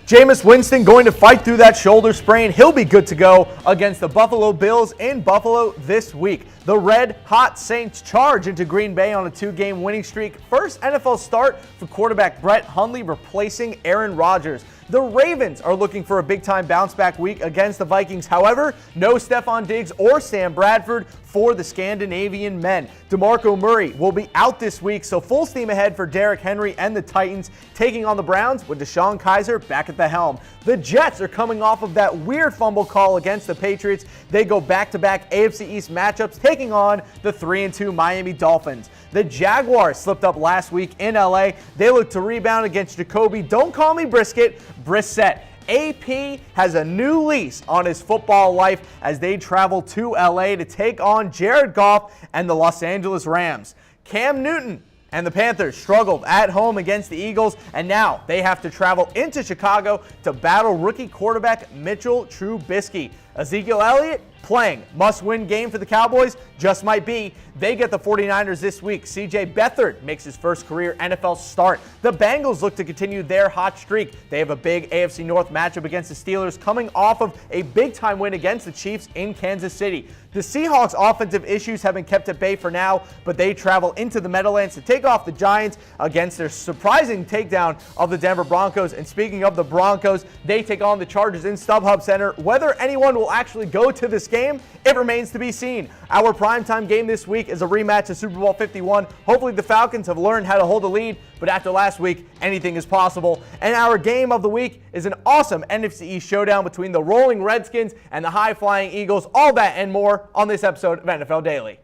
Jameis Winston going to fight through that shoulder sprain. He'll be good to go against the Buffalo Bills in Buffalo this week. The Red Hot Saints charge into Green Bay on a 2-game winning streak. First NFL start for quarterback Brett Hundley replacing Aaron Rodgers. The Ravens are looking for a big-time bounce-back week against the Vikings. However, no Stephon Diggs or Sam Bradford for the Scandinavian men. DeMarco Murray will be out this week, so full steam ahead for Derrick Henry and the Titans, taking on the Browns with Deshaun Kaiser back at the helm. The Jets are coming off of that weird fumble call against the Patriots. They go back-to-back AFC East matchups, taking on the 3-2 Miami Dolphins. The Jaguars slipped up last week in LA. They look to rebound against Jacoby, don't call me Brisket, Brissett. AP has a new lease on his football life as they travel to LA to take on Jared Goff and the Los Angeles Rams. Cam Newton and the Panthers struggled at home against the Eagles, and now they have to travel into Chicago to battle rookie quarterback Mitchell Trubisky. Ezekiel Elliott playing must-win game for the Cowboys, just might be. They get the 49ers this week. CJ Beathard makes his first career NFL start. The Bengals look to continue their hot streak. They have a big AFC North matchup against the Steelers, coming off of a big-time win against the Chiefs in Kansas City. The Seahawks' offensive issues have been kept at bay for now, but they travel into the Meadowlands to take off the Giants against their surprising takedown of the Denver Broncos. And speaking of the Broncos, they take on the Chargers in StubHub Center. Whether anyone will actually go to this game, it remains to be seen. Our primetime game this week is a rematch of Super Bowl 51. Hopefully the Falcons have learned how to hold a lead, but after last week, anything is possible. And our game of the week is an awesome NFC East showdown between the rolling Redskins and the high-flying Eagles. All that and more on this episode of NFL Daily.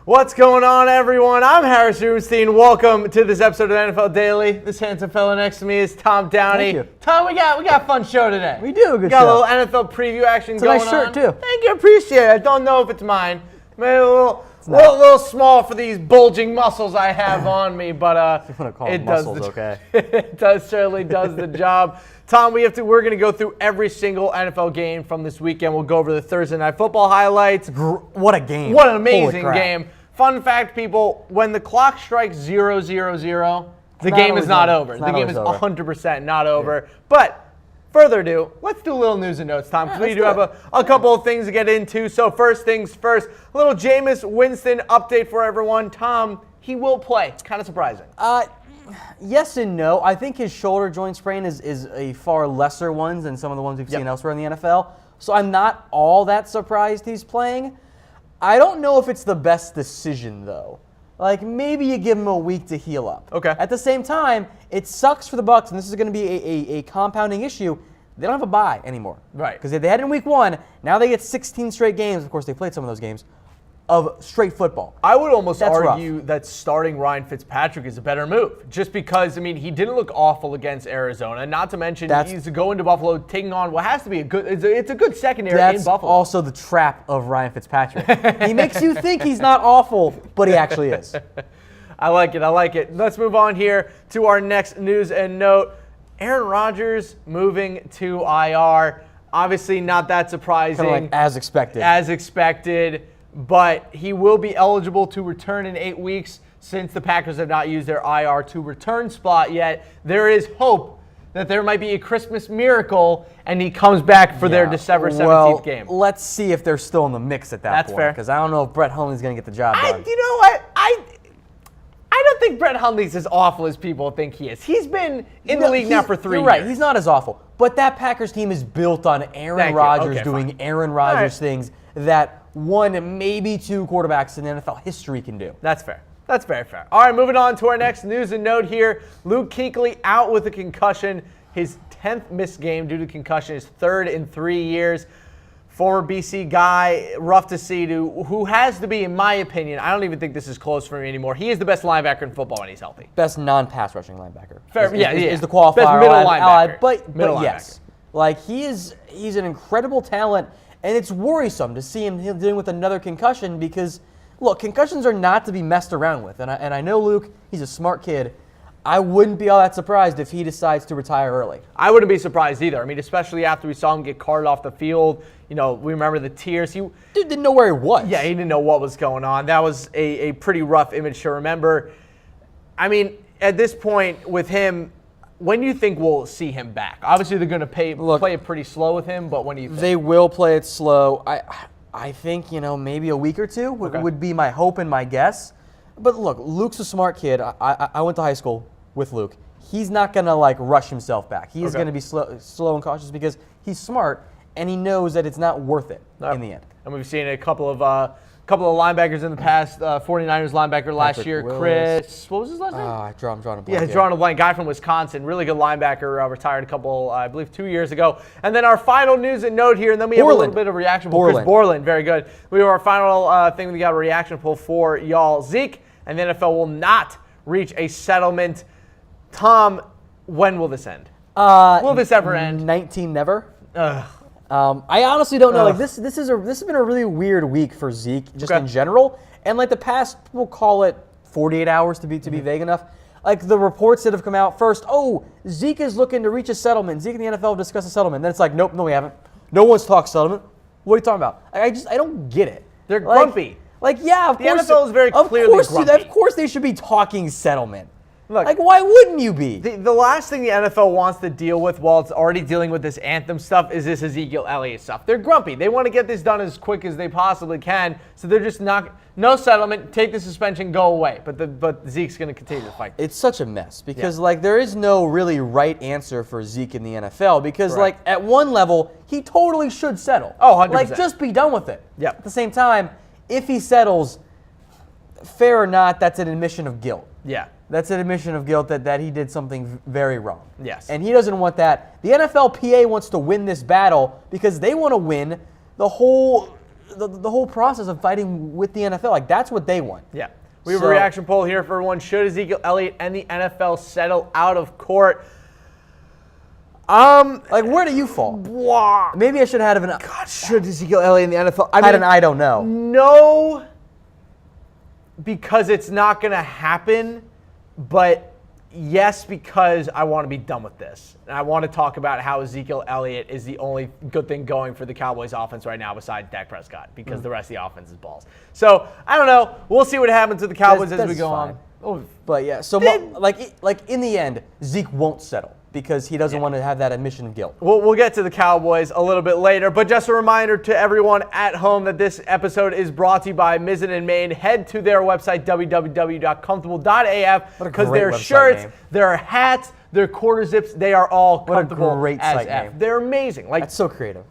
What's going on, everyone? I'm Harris Rubenstein. Welcome to this episode of NFL Daily. This handsome fellow next to me is Tom Downey. Thank you. Tom, we got a fun show today. We do a good show. Got a little NFL preview action going on. It's a nice shirt, too. Thank you. Appreciate it. I don't know if it's mine. Maybe a little small for these bulging muscles I have on me, but you want to call it muscles, okay? It certainly does the job. Tom, we're going to go through every single NFL game from this weekend. We'll go over the Thursday Night Football highlights. What a game. What an amazing game. Fun fact, people, when the clock strikes 0-0-0, the game is not over. The game is 100% not over. Yeah. But further ado, let's do a little news and notes, Tom, because we do have a couple of things to get into. So first things first, a little Jameis Winston update for everyone. Tom, he will play. It's kind of surprising. Yes and no. I think his shoulder joint sprain is a far lesser one than some of the ones we've seen elsewhere in the NFL. So I'm not all that surprised he's playing. I don't know if it's the best decision, though. Like, maybe you give him a week to heal up. Okay. At the same time, it sucks for the Bucs, and this is going to be a compounding issue. They don't have a bye anymore. Right. Because they had it in week 1. Now they get 16 straight games. Of course, they played some of those games of straight football. I would almost argue that starting Ryan Fitzpatrick is a better move, just because, I mean, he didn't look awful against Arizona, not to mention he's going to Buffalo, taking on what has to be it's a good secondary in Buffalo. That's also the trap of Ryan Fitzpatrick. He makes you think he's not awful, but he actually is. I like it. Let's move on here to our next news and note. Aaron Rodgers moving to IR. Obviously not that surprising. Kind of like as expected. As expected. But he will be eligible to return in 8 weeks since the Packers have not used their IR to return spot yet. There is hope that there might be a Christmas miracle and he comes back for their December 17th game. Let's see if they're still in the mix at that point. That's fair. Because I don't know if Brett Hundley's going to get the job done. You know what? I don't think Brett Hundley's as awful as people think he is. He's been in the league now for 3 years. You're right. He's not as awful. But that Packers team is built on Aaron Rodgers doing Aaron Rodgers things that one, maybe 2 quarterbacks in NFL history can do. That's fair. That's very fair. All right, moving on to our next news and note here. Luke Kuechly out with a concussion. His 10th missed game due to concussion, his 3rd in 3 years. former BC guy, rough to see, who has to be, in my opinion, I don't even think this is close for me anymore. He is the best linebacker in football when he's healthy. Best non-pass rushing linebacker. Fair, is the qualifier. Best middle linebacker. But middle yes, like he's an incredible talent, and it's worrisome to see him dealing with another concussion because, look, concussions are not to be messed around with. And I know Luke, he's a smart kid. I wouldn't be all that surprised if he decides to retire early. I wouldn't be surprised either. I mean, especially after we saw him get carted off the field. You know, we remember the tears. Dude didn't know where he was. Yeah, he didn't know what was going on. That was a pretty rough image to remember. I mean, at this point with him, when do you think we'll see him back? Obviously, they're going to play it pretty slow with him, but when do you think? They will play it slow. I think, maybe a week or two would be my hope and my guess. But look, Luke's a smart kid. I went to high school with Luke. He's not going to, rush himself back. He's going to be slow and cautious because he's smart, and he knows that it's not worth it in the end. And we've seen a couple of linebackers in the past. 49ers linebacker last year, Chris. What was his last name? I'm drawing a blank. Yeah, drawing a blank. Guy from Wisconsin. Really good linebacker. Retired a couple, I believe, 2 years ago. And then our final news and note here, and then we have a little bit of a reaction poll. Chris Borland, very good. We have our final thing. We got a reaction poll for y'all. Zeke and the NFL will not reach a settlement. Tom, when will this end? Will this ever end? 19 never. I honestly don't know. This has been a really weird week for Zeke, just in general. And the past, we'll call it 48 hours to be vague enough. The reports that have come out first, Zeke is looking to reach a settlement. Zeke and the NFL discuss a settlement. Then it's nope, no, we haven't. No one's talked settlement. What are you talking about? I don't get it. They're grumpy. Yeah, of course. The NFL is very clearly grumpy. Of course they should be talking settlement. Look, why wouldn't you be? The last thing the NFL wants to deal with while it's already dealing with this anthem stuff is this Ezekiel Elliott stuff. They're grumpy. They want to get this done as quick as they possibly can, so they're just no settlement, take the suspension, go away. But Zeke's going to continue to fight. It's such a mess because there is no really right answer for Zeke in the NFL because at one level, he totally should settle. Oh, 100%. Just be done with it. Yep. At the same time, if he settles, fair or not, that's an admission of guilt. Yeah. That's an admission of guilt that he did something very wrong. Yes. And he doesn't want that. The NFLPA wants to win this battle because they want to win the whole process of fighting with the NFL. That's what they want. Yeah. We have a reaction poll here for everyone. Should Ezekiel Elliott and the NFL settle out of court? Where do you fall? Blah. Maybe I should have should Ezekiel Elliott in the NFL? I don't know. No, because it's not going to happen. But yes, because I want to be done with this. And I want to talk about how Ezekiel Elliott is the only good thing going for the Cowboys offense right now besides Dak Prescott because the rest of the offense is balls. So, I don't know. We'll see what happens with the Cowboys as we go on. But yeah, so in the end, Zeke won't settle because he doesn't want to have that admission of guilt. We'll get to the Cowboys a little bit later, but just a reminder to everyone at home that this episode is brought to you by Mizzen and Main. Head to their website, www.comfortable.af, because their shirts, their hats, their quarter zips, they are all comfortable. What a great as site F. name. They're amazing. That's so creative.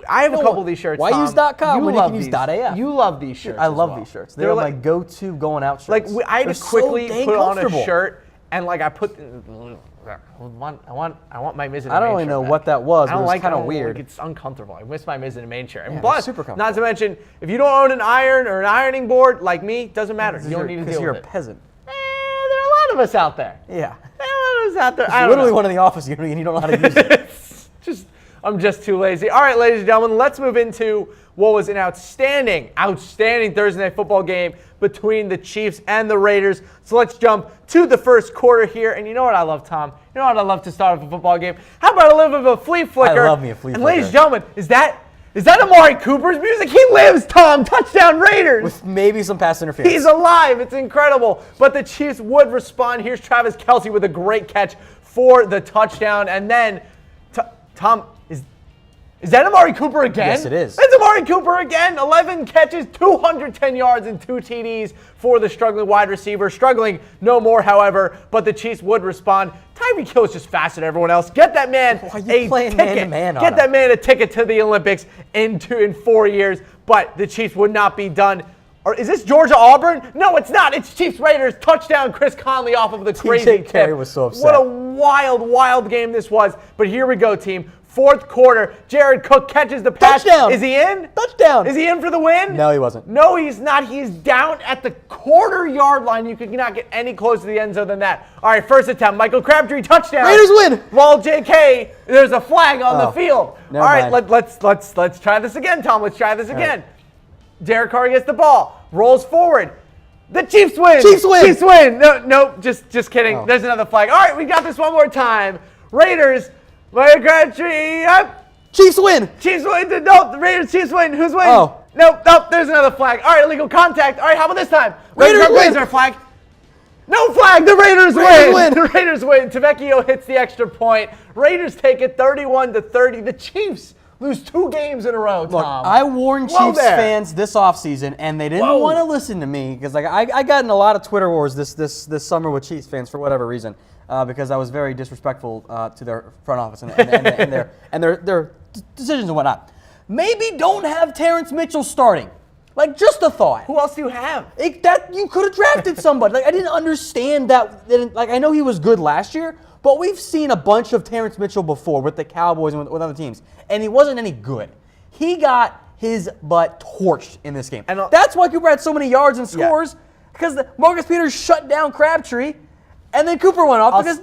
I have a couple of these shirts. Why use .com when you can use .af? You love these shirts. I love these shirts. They're my go-to going out shirts. I had to quickly put on a shirt, and I put. I want my Mizzen and Main shirt. I don't really know what that was, but it was kind of weird. It's uncomfortable. I miss my Mizzen and Main shirt. And Yeah, plus, super comfortable. not to mention, if you don't own an iron or an ironing board like me, doesn't matter. You don't need to deal with it. Because you're a peasant. There are a lot of us out there. Yeah. There are a lot of us out there. It's literally one in the office and you don't know how to use it. I'm just too lazy. All right, ladies and gentlemen, let's move into what was an outstanding Thursday night football game between the Chiefs and the Raiders. So let's jump to the first quarter here. And you know what I love, Tom? You know what I love to start off a football game? How about a little bit of a flea flicker? I love me a flea flicker. And ladies and gentlemen, is that Amari Cooper's music? He lives, Tom. Touchdown Raiders. With maybe some pass interference. He's alive. It's incredible. But the Chiefs would respond. Here's Travis Kelce with a great catch for the touchdown. And then, Tom, is that Amari Cooper again? Yes, it is. It's Amari Cooper again. 11 catches, 210 yards, and 2 TDs for the struggling wide receiver. Struggling no more, however, but the Chiefs would respond. Tyreek Hill is just faster than everyone else. Get that man a ticket. Get that man a ticket to the Olympics in 4 years. But the Chiefs would not be done. Or is this Georgia-Auburn? No, it's not. It's Chiefs-Raiders. Touchdown, Chris Conley off of the crazy tip. Carey was so upset. What a wild, wild game this was. But here we go, team. Fourth quarter, Jared Cook catches the pass. Touchdown. Is he in? Touchdown. Is he in for the win? No, he wasn't. No, he's not. He's down at the quarter-yard line. You could not get any closer to the end zone than that. All right, first attempt. Michael Crabtree, touchdown. Raiders win. Well, JK, there's a flag on the field. All right, mind. let's try this again, Tom. Let's try this again. Right. Derek Carr gets the ball, rolls forward. The Chiefs win. Chiefs win. Chiefs win. No, just kidding. Oh. There's another flag. All right, we got this one more time. Raiders, Michael Crabtree, up. Chiefs win. Chiefs win. No, the Raiders, Chiefs win. Who's winning? Oh. Nope, there's another flag. All right, illegal contact. All right, how about this time? Raiders win. Is there a flag? No flag. The Raiders win. The Raiders win. Tavecchio hits the extra point. Raiders take it 31-30. The Chiefs lose 2 games in a row, Tom. Look, I warned Chiefs fans this offseason, and they didn't want to listen to me because I got in a lot of Twitter wars this summer with Chiefs fans for whatever reason because I was very disrespectful to their front office and their decisions and whatnot. Maybe don't have Terrence Mitchell starting. Like, just a thought. Who else do you have? That you could have drafted somebody. Like, I didn't understand that. Like, I know he was good last year, but we've seen a bunch of Terrence Mitchell before with the Cowboys and with other teams, and he wasn't any good. He got his butt torched in this game. And that's why Cooper had so many yards and scores, because Marcus Peters shut down Crabtree, and then Cooper went off because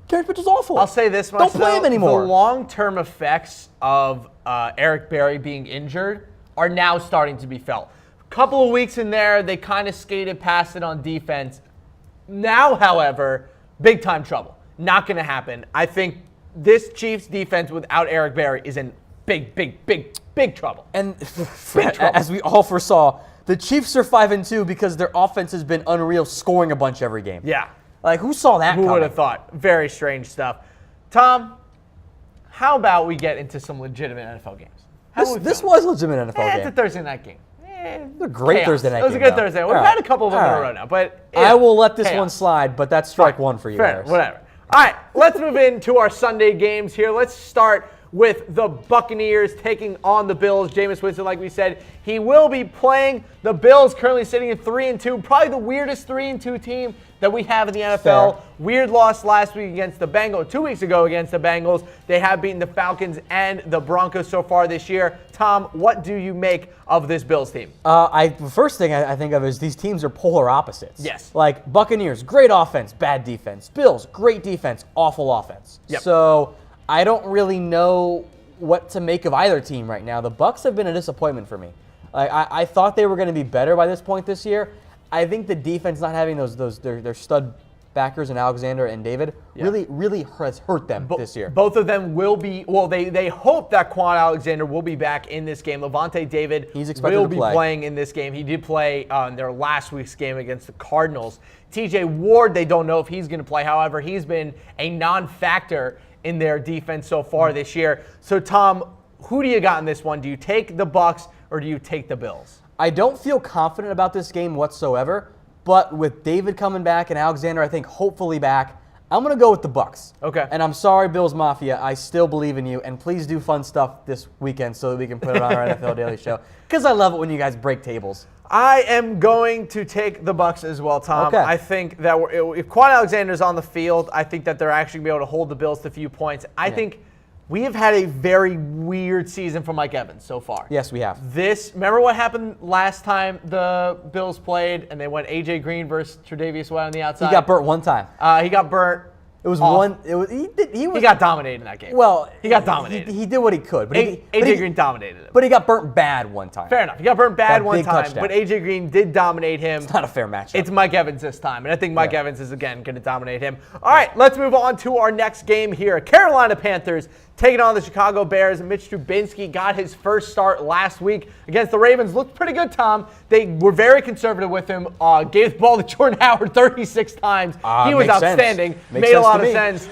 Terrence Mitchell's awful. I'll say this much. Don't play him anymore. The long-term effects of Eric Berry being injured are now starting to be felt. A couple of weeks in there, they kind of skated past it on defense. Now, however, big-time trouble. Not going to happen. I think this Chiefs defense without Eric Berry is in big trouble. And as we all foresaw, the Chiefs are 5-2 because their offense has been unreal, scoring a bunch every game. Yeah. Like, who saw that coming? Who would have thought? Very strange stuff. Tom, how about we get into some legitimate NFL games? This was a legitimate NFL game. It's a Thursday night game. A great Thursday night game. It was a good Thursday. We've had a couple of them in a row now, but I will let this one slide, but that's strike one for you. Fair, whatever. All right, let's move into our Sunday games here. Let's start with the Buccaneers taking on the Bills. Jameis Winston, like we said, he will be playing. The Bills currently sitting at 3-2, probably the weirdest 3-2 team that we have in the NFL. Fair. Weird loss last week against the Bengals, 2 weeks ago against the Bengals. They have beaten the Falcons and the Broncos so far this year. Tom, what do you make of this Bills team? The first thing I think of is these teams are polar opposites. Yes. Like Buccaneers, great offense, bad defense. Bills, great defense, awful offense. Yep. So I don't really know what to make of either team right now. The Bucs have been a disappointment for me. I thought they were going to be better by this point this year. I think the defense not having their stud backers in Alexander and David really has hurt them this year. Both of them will be, well, they hope that Quan Alexander will be back in this game. Levante David will be playing in this game. He did play in their last week's game against the Cardinals. TJ Ward, they don't know if he's going to play. However, he's been a non-factor in their defense so far this year. So, Tom, who do you got in this one? Do you take the Bucs or do you take the Bills? I don't feel confident about this game whatsoever, but with David coming back and Alexander, I think, hopefully back, I'm going to go with the Bucs. Okay. And I'm sorry, Bills Mafia. I still believe in you. And please do fun stuff this weekend so that we can put it on our NFL Daily Show, because I love it when you guys break tables. I am going to take the Bucs as well, Tom. Okay. I think that if Quan Alexander's on the field, I think that they're actually going to be able to hold the Bills to a few points. I think we have had a very weird season for Mike Evans so far. Yes, we have. Remember what happened last time the Bills played and they went A.J. Green versus Tre'Davious White on the outside? He got burnt one time. He got burnt. It was off. one. It was he got dominated in that game. Well, he got dominated. He did what he could, but A.J. Green dominated him. But he got burnt bad one time. Fair enough. He got burnt bad one time, touchdown. but A.J. Green did dominate him. It's not a fair matchup. It's Mike Evans this time, and I think Mike Evans is, again, going to dominate him. All right, let's move on to our next game here. Carolina Panthers taking on the Chicago Bears. Mitch Trubisky got his first start last week against the Ravens. Looked pretty good, Tom. They were very conservative with him. Gave the ball to Jordan Howard 36 times. He was outstanding. Made a lot of sense.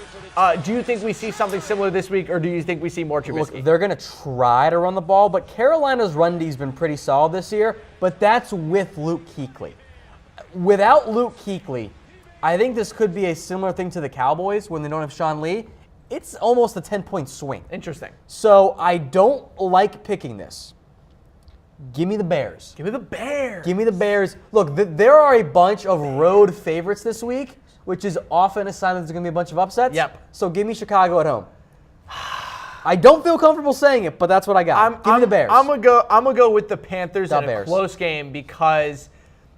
Do you think we see something similar this week, or do you think we see more Trubisky? Look, they're going to try to run the ball, but Carolina's run D's been pretty solid this year, but that's with Luke Kuechly. Without Luke Kuechly, I think this could be a similar thing to the Cowboys when they don't have Sean Lee. It's almost a 10-point swing. Interesting. So I don't like picking this. Give me the Bears. Give me the Bears. Give me the Bears. Look, there are a bunch of road favorites this week, which is often a sign that there's going to be a bunch of upsets. Yep. So give me Chicago at home. I don't feel comfortable saying it, but that's what I got. Give me the Bears. I'm gonna go with the Panthers in a close game because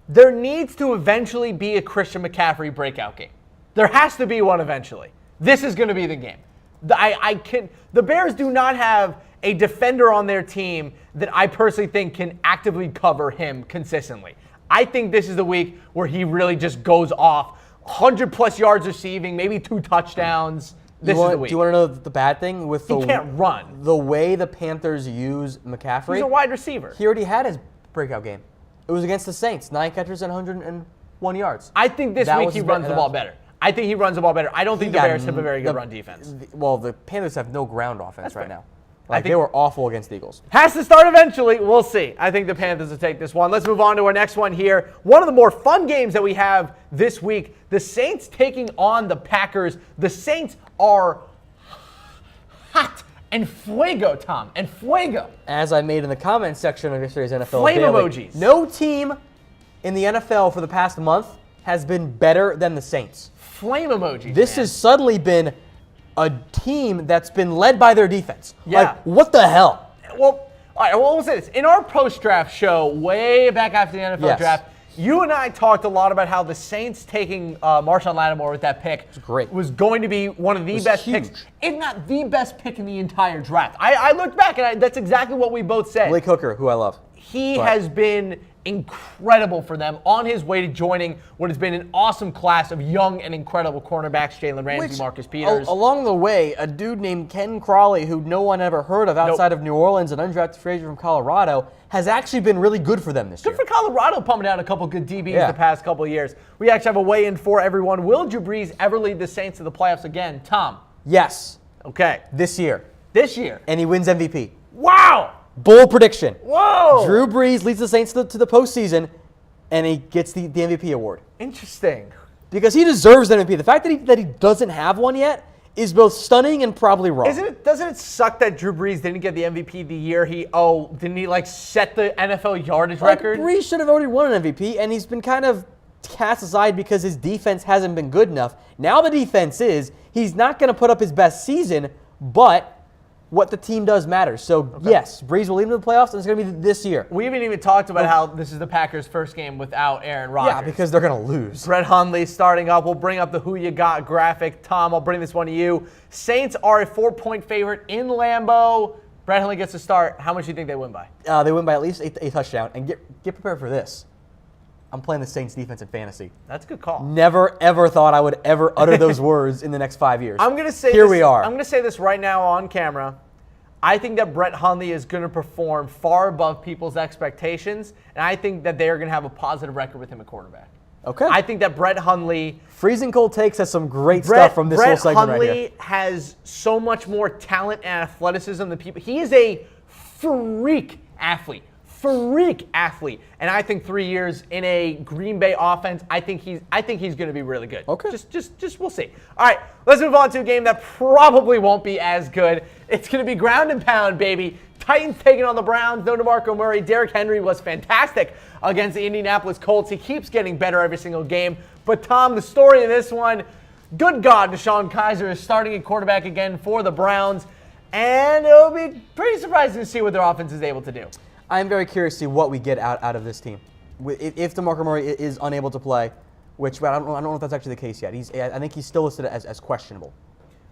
there needs to eventually be a Christian McCaffrey breakout game. There has to be one eventually. This is going to be the game. The Bears do not have a defender on their team that I personally think can actively cover him consistently. I think this is the week where he really just goes off. 100-plus yards receiving, maybe 2 touchdowns. This is the week. Do you want to know the bad thing with he can't run. The way the Panthers use McCaffrey? He's a wide receiver. He already had his breakout game. It was against the Saints. 9 catches and 101 yards. I think this week he runs the ball better. I think he runs the ball better. I don't think the Bears have a very good run defense. Well, the Panthers have no ground offense right now. Like, they were awful against the Eagles. Has to start eventually. We'll see. I think the Panthers will take this one. Let's move on to our next one here. One of the more fun games that we have this week, the Saints taking on the Packers. The Saints are hot and fuego, Tom, and fuego. As I made in the comments section of yesterday's NFL Flame Daily, emojis. No team in the NFL for the past month has been better than the Saints. Flame emojis. This has suddenly been a team that's been led by their defense. Yeah. Like, what the hell? Well, all right, well, we'll say this. In our post-draft show, way back after the NFL draft, you and I talked a lot about how the Saints taking Marshawn Lattimore with that pick was going to be one of the best picks, if not the best pick in the entire draft. I looked back, and that's exactly what we both said. Blake Hooker, who I love. He has been incredible for them on his way to joining what has been an awesome class of young and incredible cornerbacks, Jalen Ramsey, Marcus Peters. Along the way, a dude named Ken Crawley, who no one ever heard of outside of New Orleans, an undrafted free agent from Colorado, has actually been really good for them this year. Good for Colorado pumping out a couple good DBs the past couple of years. We actually have a weigh-in for everyone. Will Drew Brees ever lead the Saints to the playoffs again? Tom? Yes. Okay. This year. This year. And he wins MVP. Wow! Bold prediction. Whoa! Drew Brees leads the Saints to the postseason, and he gets the MVP award. Interesting. Because he deserves the MVP. The fact that he doesn't have one yet is both stunning and probably wrong. Doesn't it suck that Drew Brees didn't get the MVP the year didn't he set the NFL yardage record? Brees should have already won an MVP, and he's been kind of cast aside because his defense hasn't been good enough. Now the defense is. He's not going to put up his best season, but what the team does matters. So, yes, Brees will lead them to the playoffs, and it's going to be this year. We haven't even talked about how this is the Packers' first game without Aaron Rodgers. Yeah, because they're going to lose. Brett Hundley starting up. We'll bring up the Who You Got graphic. Tom, I'll bring this one to you. Saints are a 4-point favorite in Lambeau. Brett Hundley gets to start. How much do you think they win by? They win by at least a touchdown. And get prepared for this. I'm playing the Saints defense in fantasy. That's a good call. Never, ever thought I would ever utter those words in the next 5 years. I'm going to say we are. I'm going to say this right now on camera. I think that Brett Hundley is going to perform far above people's expectations, and I think that they are going to have a positive record with him at quarterback. Okay. I think that Brett Hundley... Freezing Cold Takes has some great stuff from this whole segment right here. Brett Hundley has so much more talent and athleticism than people... He is a freak athlete. And I think 3 years in a Green Bay offense, I think he's going to be really good. Okay. Just we'll see. All right, let's move on to a game that probably won't be as good. It's going to be ground and pound, baby. Titans taking on the Browns. No DeMarco Murray. Derrick Henry was fantastic against the Indianapolis Colts. He keeps getting better every single game. But Tom, the story of this one, good God, DeShone Kizer is starting at quarterback again for the Browns, and it'll be pretty surprising to see what their offense is able to do. I'm very curious to see what we get out of this team. If DeMarco Murray is unable to play, which I don't know if that's actually the case yet. I think he's still listed as questionable.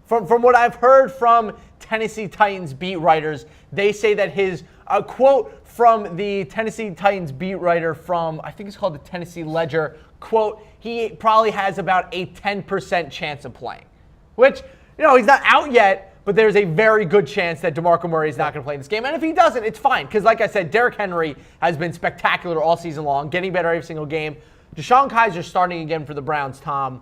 From what I've heard from Tennessee Titans beat writers, they say that his quote from the Tennessee Titans beat writer from, I think it's called the Tennessee Ledger, quote, he probably has about a 10% chance of playing. Which, he's not out yet, but there's a very good chance that DeMarco Murray is not going to play in this game. And if he doesn't, it's fine. Because like I said, Derrick Henry has been spectacular all season long, getting better every single game. DeShone Kizer starting again for the Browns, Tom.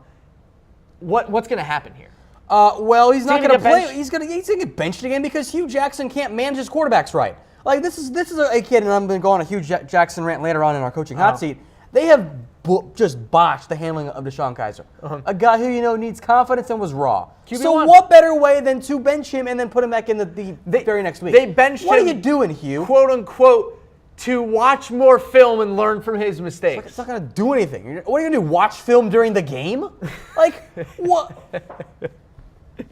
What's going to happen here? Well, he's not going to play. He's going to get benched again because Hugh Jackson can't manage his quarterbacks right. Like, this is a kid, and I'm going to go on a Hugh Jackson rant later on in our coaching hot seat. They have just botched the handling of DeShone Kizer. A guy who, needs confidence and was raw. So what better way than to bench him and then put him back in the very next week? They benched him. What are you doing, Hugh? Quote, unquote, to watch more film and learn from his mistakes. It's not going to do anything. What are you going to do, watch film during the game? Like, what?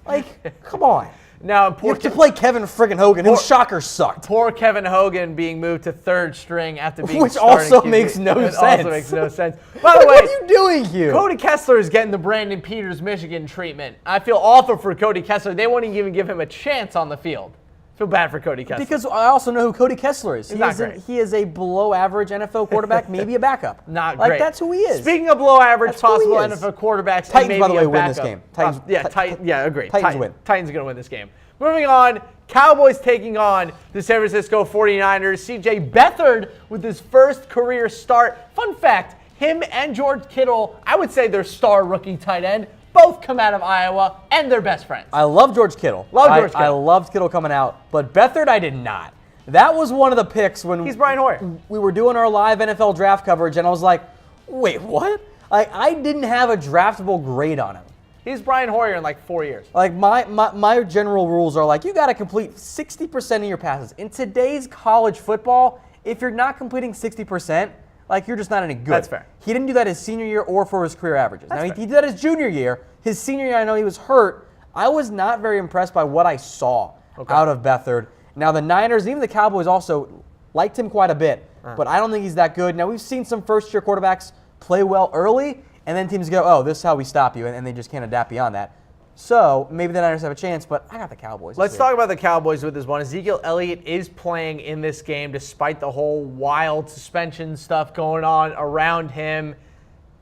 Like, come on. Now, You have to play Kevin friggin' Hogan, whose shocker sucked. Poor Kevin Hogan being moved to third string after being Which starting also QB. makes no It sense. also makes no sense. By the way, What are you doing here? Cody Kessler is getting the Brandon Peters, Michigan treatment. I feel awful for Cody Kessler. They won't even give him a chance on the field. I feel bad for Cody Kessler. Because I also know who Cody Kessler is. not great. He is a below-average NFL quarterback, maybe a backup. Not like, great. That's who he is. Speaking of below average That's who he possible is. NFL quarterbacks, Titans, and maybe by the way, a win this backup. game. Titans, Agreed. Titans win. Titans are going to win this game. Moving on, Cowboys taking on the San Francisco 49ers. CJ Beathard with his first career start. Fun fact, him and George Kittle, I would say their star rookie tight end, both come out of Iowa, and they're best friends. I love George Kittle. I loved Kittle coming out, but Beathard I did not. That was one of the picks when He's Brian Hoyer. We were doing our live NFL draft coverage, and I was like, wait, what? I didn't have a draftable grade on him. He's Brian Hoyer in like 4 years. Like my general rules are like, you got to complete 60% of your passes. In today's college football, if you're not completing 60%, like you're just not any good. That's fair. He didn't do that his senior year or for his career averages. That's Now, fair. he did that his junior year. His senior year, I know he was hurt. I was not very impressed by what I saw out of Beathard. Now, the Niners and even the Cowboys also liked him quite a bit, but I don't think he's that good. Now, we've seen some first-year quarterbacks play well early, and then teams go, oh, this is how we stop you, and they just can't adapt beyond that. So maybe the Niners have a chance, but I got the Cowboys. Let's talk about the Cowboys with this one. Ezekiel Elliott is playing in this game despite the whole wild suspension stuff going on around him.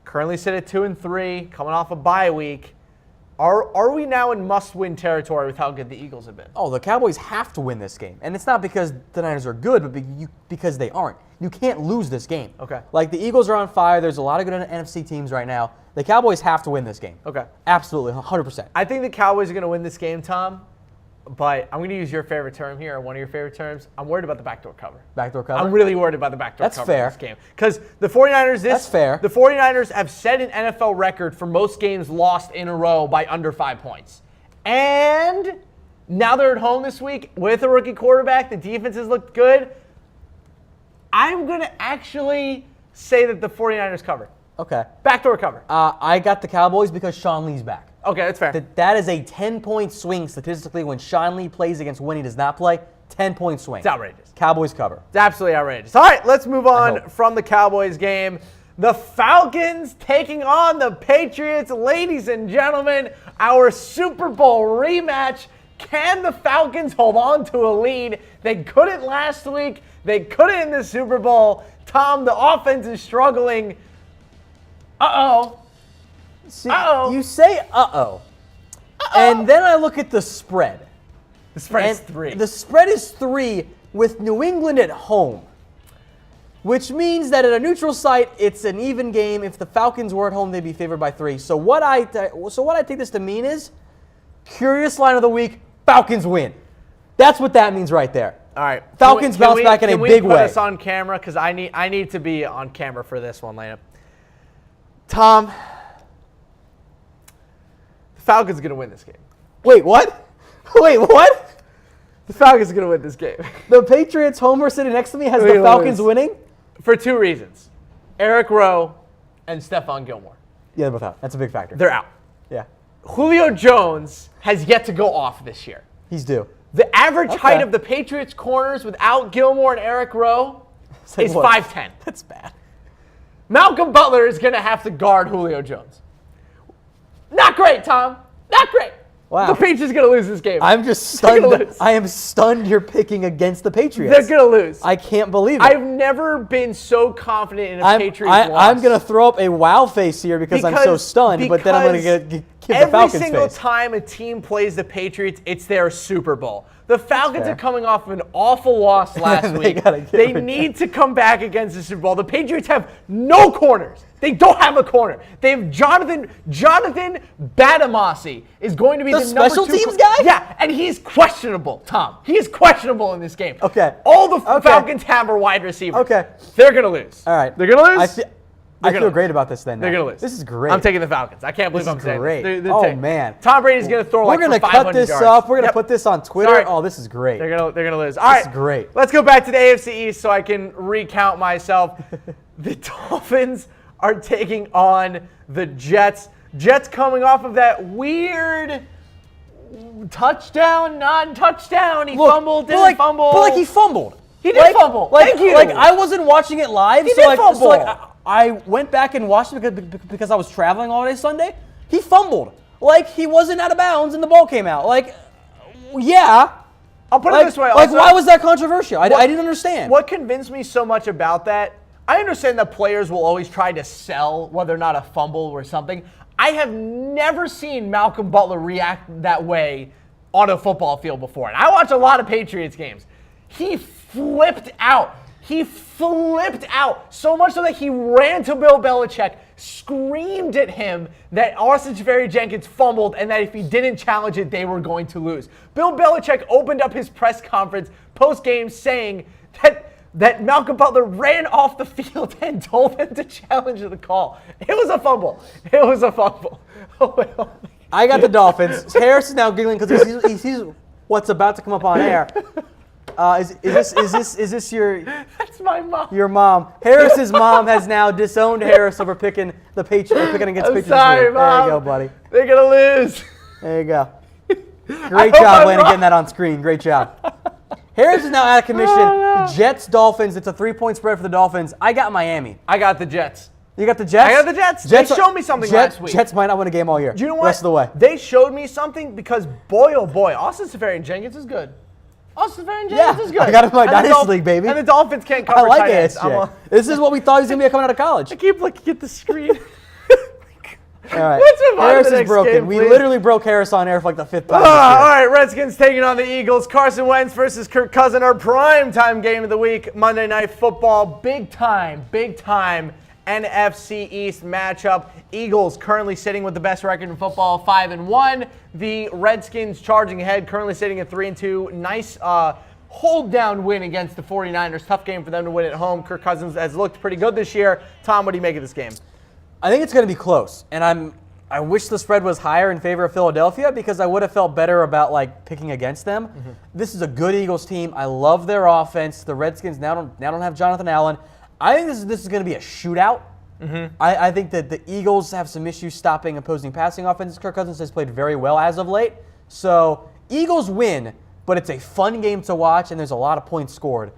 Currently sit at 2-3, coming off a bye week. Are we now in must-win territory with how good the Eagles have been? Oh, the Cowboys have to win this game. And it's not because the Niners are good, but because they aren't. You can't lose this game. Okay. Like, the Eagles are on fire. There's a lot of good NFC teams right now. The Cowboys have to win this game. Okay. Absolutely, 100%. I think the Cowboys are going to win this game, Tom. But I'm going to use your favorite term here, or one of your favorite terms. I'm worried about the backdoor cover. Backdoor cover? I'm really worried about the backdoor That's cover fair. in this game. Because the 49ers, That's fair. The 49ers have set an NFL record for most games lost in a row by under 5 points. And now they're at home this week with a rookie quarterback. The defense has looked good. I'm going to actually say that the 49ers cover. Okay. Backdoor cover. I got the Cowboys because Sean Lee's back. Okay, that's fair. That is a 10-point swing statistically when Sean Lee plays against when he does not play. 10-point swing. It's outrageous. Cowboys cover. It's absolutely outrageous. All right, let's move on from the Cowboys game. The Falcons taking on the Patriots. Ladies and gentlemen, our Super Bowl rematch. Can the Falcons hold on to a lead? They couldn't last week. They couldn't in the Super Bowl. Tom, the offense is struggling. Uh-oh. See, you say uh-oh. And then I look at the spread. The spread is 3. The spread is 3 with New England at home, which means that at a neutral site, it's an even game. If the Falcons were at home, they'd be favored by 3. So what I take this to mean is, curious line of the week, Falcons win. That's what that means right there. All right. Falcons bounce back in a big way. Can we put us on camera? Because I need to be on camera for this one, Lena. Tom, the Falcons are going to win this game. Wait, what? Wait, what? The Falcons are going to win this game. The Patriots homer sitting next to me has the Falcons winning? For 2 reasons. Eric Rowe and Stephon Gilmore. Yeah, they're both out. That's a big factor. They're out. Yeah. Julio Jones has yet to go off this year. He's due. The average height of the Patriots corners without Gilmore and Eric Rowe is 5'10". That's bad. Malcolm Butler is going to have to guard Julio Jones. Not great, Tom. Not great. Wow. The Patriots are going to lose this game. I'm just stunned. I am stunned you're picking against the Patriots. They're going to lose. I can't believe it. I've never been so confident in a Patriots loss. I'm going to throw up a wow face here because I'm so stunned, but then I'm going to give the Falcons every single face. time a team plays the Patriots, it's their Super Bowl. The Falcons are coming off of an awful loss last week. They need to come back against the Super Bowl. The Patriots have no corners. They don't have a corner. They have Jonathan Batamasi is going to be the number 2 special teams guy? Yeah, and he's questionable, Tom. He is questionable in this game. Okay. All the Falcons have are wide receivers. Okay. They're going to lose. All right. They're going to lose? I feel great about this then. They're going to lose. This is great. I'm taking the Falcons. I can't believe I'm saying great. this. Oh, man. Tom Brady's going to throw We're going to cut this up. We're going to put this on Twitter. Sorry. Oh, this is great. They're gonna lose. All right. This is great. Let's go back to the AFC East so I can recount myself. The Dolphins are taking on the Jets. Jets coming off of that weird touchdown, non-touchdown. He fumbled, didn't fumble. But he fumbled. He did fumble. Thank you. I wasn't watching it live. He did fumble. So I went back and watched it because I was traveling all day Sunday. He fumbled. He wasn't out of bounds and the ball came out. Yeah. I'll put it this way. Also, why was that controversial? I didn't understand. What convinced me so much about that, I understand that players will always try to sell whether or not a fumble or something. I have never seen Malcolm Butler react that way on a football field before. And I watch a lot of Patriots games. He flipped out. He flipped out so much so that he ran to Bill Belichick, screamed at him that Austin Seferian-Jenkins fumbled and that if he didn't challenge it, they were going to lose. Bill Belichick opened up his press conference post-game saying that Malcolm Butler ran off the field and told him to challenge the call. It was a fumble. It was a fumble. I got the Dolphins. Harris is now giggling because he sees what's about to come up on air. Is this your? That's my mom. Your mom. Harris's mom has now disowned Harris over picking the Patriots, picking against Patriots. Sorry, Mom. There you go, buddy. They're gonna lose. There you go. Great job, Landon, getting that on screen. Great job. Harris is now out of commission. Oh, no. Jets, Dolphins. It's a 3-point spread for the Dolphins. I got Miami. I got the Jets. You got the Jets? I got the Jets. They showed me something last week. Jets might not win a game all year. Do you know what? Rest of the way. They showed me something because, boy, oh boy, Austin Seferian-Jenkins is good. Austin Seferian-Jenkins is good. I got him in my Dynasty League, baby. And the Dolphins can't cover I like tight ends. ASJ. This is what we thought he was going to be coming out of college. I keep looking at the screen. All right. Let's move on Harris to the is next broken. game, We please. literally broke Harris on air for the 5th time. All right, Redskins taking on the Eagles. Carson Wentz versus Kirk Cousins, our primetime game of the week. Monday Night Football, big time NFC East matchup. Eagles currently sitting with the best record in football, 5-1. The Redskins charging ahead, currently sitting at 3-2. Nice hold down win against the 49ers. Tough game for them to win at home. Kirk Cousins has looked pretty good this year. Tom, what do you make of this game? I think it's going to be close, and I wish the spread was higher in favor of Philadelphia because I would have felt better about picking against them. Mm-hmm. This is a good Eagles team. I love their offense. The Redskins now don't have Jonathan Allen. I think this is going to be a shootout. Mm-hmm. I think that the Eagles have some issues stopping opposing passing offenses. Kirk Cousins has played very well as of late. So Eagles win, but it's a fun game to watch, and there's a lot of points scored.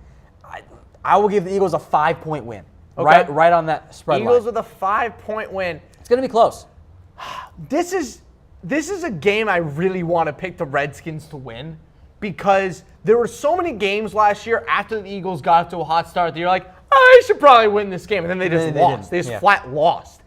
I will give the Eagles a 5-point win. Okay. Right on that spread Eagles line. with a 5-point win. It's going to be close. This is a game I really want to pick the Redskins to win because there were so many games last year after the Eagles got off to a hot start that you're like, I should probably win this game. And then they just lost. They just flat lost.